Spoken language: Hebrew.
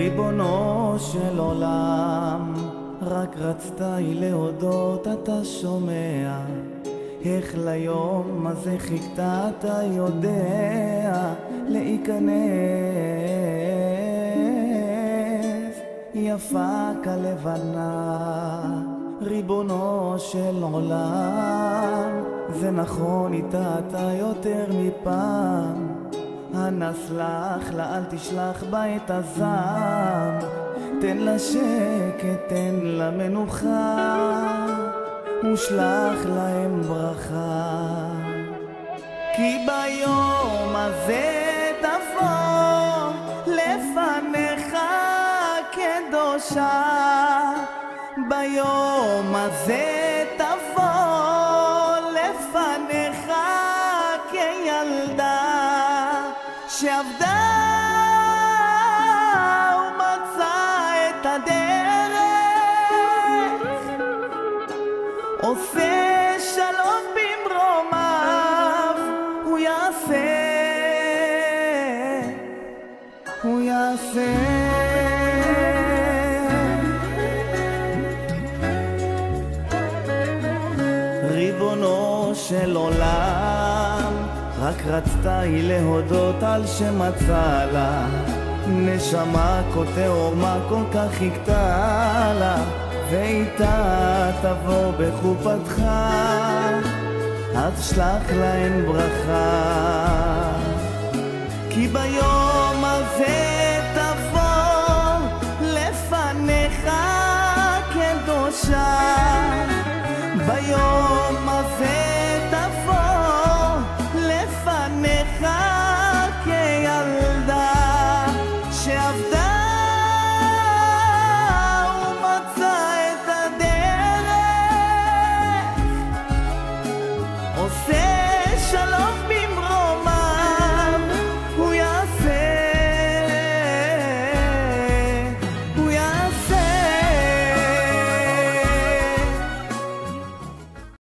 ריבונו של עולם, רק רצת להודות, אתה שומע איך ליום הזה חיכת, אתה יודע להיכנס. יפה כלבנה, ריבונו של עולם, זה נכון איתה אתה יותר מפעם. הנסלח לה אל תשלח בה את הזעם, תן לה שקט, תן לה מנוחה, ושלח להם ברכה. כי ביום הזה תבוא לפניך קדושה, ביום הזה תבוא לפניך כילדה שעבדה ומצאה את הדרך, עושה שלום במרומיו, הוא יעשה, הוא יעשה. ריבונו של עולם, רק רצתה היא להודות על שמצא לה נשמה כה טהורה, כל כך חיכתה לה, ואיתה תבוא בחופתך, אז שלח להם ברכה. כי ביום